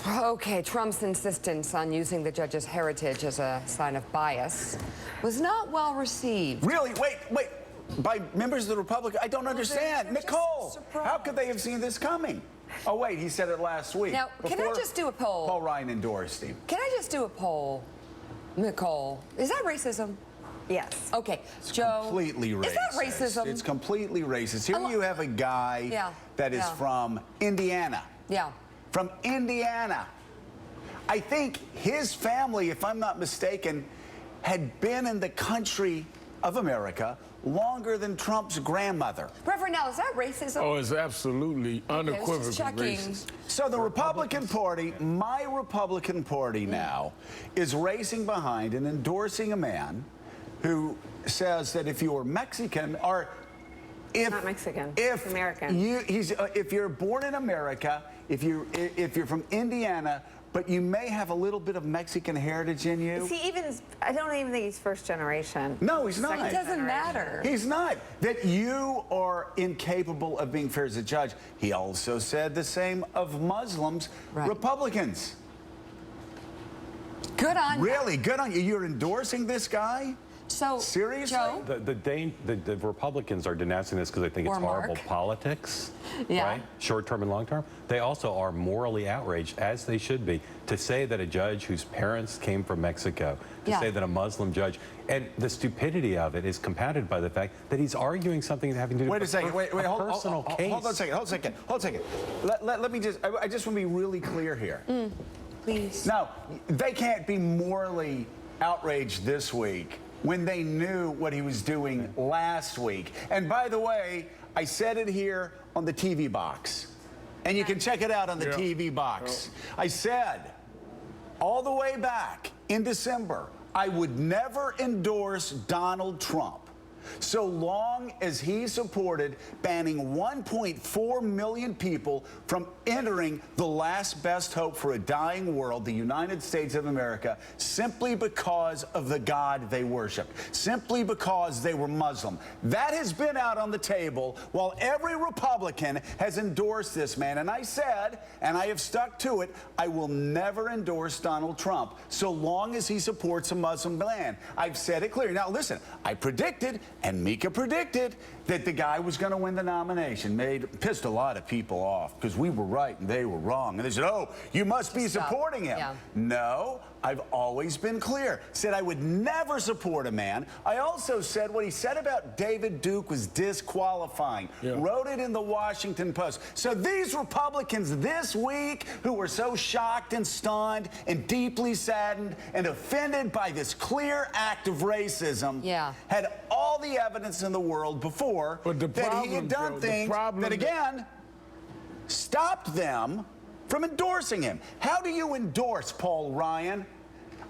Okay, Trump's insistence on using the judge's heritage as a sign of bias was not well received. Really? Wait. By members of the Republican, I don't understand. Nicole, how could they have seen this coming? Oh, wait, he said it last week. Now, can I just do a poll? Paul Ryan endorsed him. Can I just do a poll, Nicole? Is that racism? Yes. Okay, It's Joe. completely racist. Is that racism? It's completely racist. Here you have a guy that is from Indiana. Yeah. From Indiana. I think his family, if I'm not mistaken, had been in the country of America longer than Trump's grandmother. Reverend, now, is that racism? Oh, it's absolutely unequivocally racist. So the Republican Party, my Republican Party now, is racing behind and endorsing a man who says that if you're Mexican or if not Mexican, if American. If you're born in America, if you're from Indiana, but you may have a little bit of Mexican heritage in you. Is he even? I don't even think he's first generation. No, he's not. It doesn't matter. He's not. That you are incapable of being fair as a judge. He also said the same of Muslims, Republicans. Good on you. Really, good on you. You're endorsing this guy? So, seriously? Joe? The Republicans are denouncing this because they think it's horrible politics, right? Short-term and long-term. They also are morally outraged, as they should be, to say that a judge whose parents came from Mexico, to say that a Muslim judge, and the stupidity of it is compounded by the fact that he's arguing something having to do with a personal case. Hold on a second. Let me just, I just want to be really clear here. Please. Now, they can't be morally outraged this week when they knew what he was doing last week. And by the way, I said it here on the TV box, and you can check it out on the TV box. I said all the way back in December, I would never endorse Donald Trump so long as he supported banning 1.4 million people from entering the last best hope for a dying world, the United States of America, simply because of the God they worshiped, simply because they were Muslim. That has been out on the table while every Republican has endorsed this man. And I said, and I have stuck to it, I will never endorse Donald Trump so long as he supports a Muslim ban. I've said it clearly. Now, listen, I predicted, and Mika predicted, that the guy was going to win the nomination. Pissed a lot of people off because we were right and they were wrong. And they said, oh, you must be supporting him. No, I've always been clear. Said I would never support a man. I also said what he said about David Duke was disqualifying. Wrote it in the Washington Post. So these Republicans this week who were so shocked and stunned and deeply saddened and offended by this clear act of racism had all the evidence in the world before that he had done things that, again, stopped them from endorsing him. How do you endorse Paul Ryan,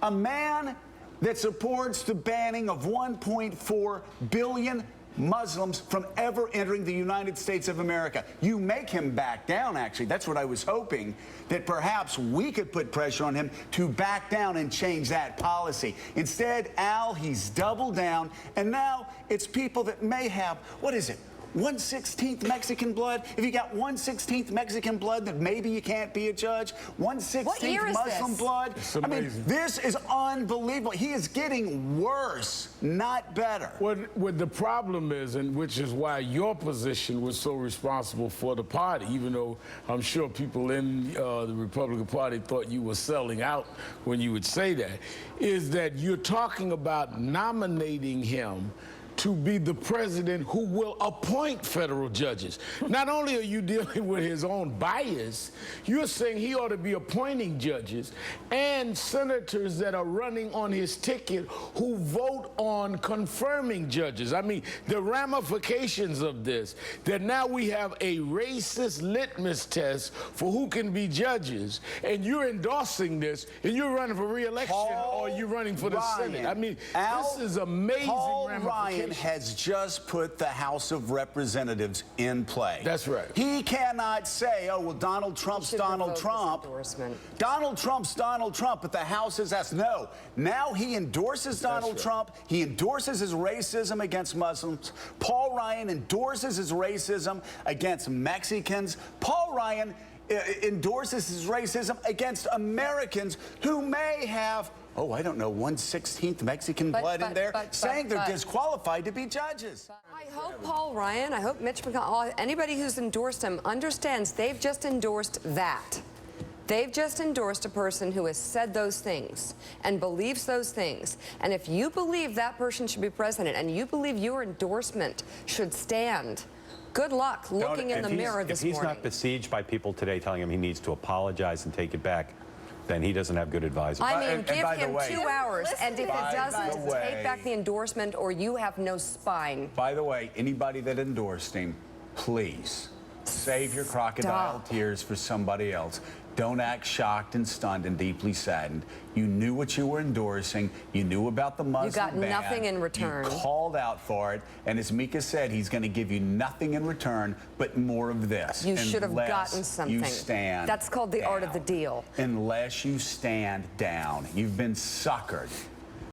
a man that supports the banning of 1.4 billion Muslims from ever entering the United States of America? You make him back down, actually. That's what I was hoping, that perhaps we could put pressure on him to back down and change that policy. Instead, Al, he's doubled down, and now it's people that may have, what is it, 1/16 Mexican blood? If you got 1/16 Mexican blood, then maybe you can't be a judge. 1/16 Muslim blood? I mean, this is unbelievable. He is getting worse, not better. What the problem is, and which is why your position was so responsible for the party, even though I'm sure people in the Republican Party thought you were selling out when you would say that, is that you're talking about nominating him to be the president who will appoint federal judges. Not only are you dealing with his own bias, you're saying he ought to be appointing judges and senators that are running on his ticket who vote on confirming judges. I mean, the ramifications of this, that now we have a racist litmus test for who can be judges, and you're endorsing this, and you're running for re-election, or you're running for the Senate. I mean, this is amazing ramifications. Has just put the House of Representatives in play. That's right. He cannot say, oh, well, Donald Trump's Donald Trump. Donald Trump's Donald Trump, but the House has asked. No. Now he endorses Donald Trump. He endorses his racism against Muslims. Paul Ryan endorses his racism against Mexicans. Paul Ryan endorses his racism against Americans who may have, oh, I don't know, 1/16 Mexican blood in there, saying they're disqualified to be judges. I hope Paul Ryan, I hope Mitch McConnell, anybody who's endorsed him understands they've just endorsed that. They've just endorsed a person who has said those things and believes those things. And if you believe that person should be president and you believe your endorsement should stand, good luck looking in the mirror this morning. If he's not besieged by people today telling him he needs to apologize and take it back, then he doesn't have good advisors. I mean, give him way, 2 hours, and if it doesn't, take back the endorsement or you have no spine. By the way, anybody that endorsed him, please save your crocodile tears for somebody else. Don't act shocked and stunned and deeply saddened. You knew what you were endorsing. You knew about the Muslim ban. You got nothing in return. You called out for it. And as Mika said, he's going to give you nothing in return but more of this. You should have gotten something. You stand That's called the down. art of the deal. Unless you stand down. You've been suckered.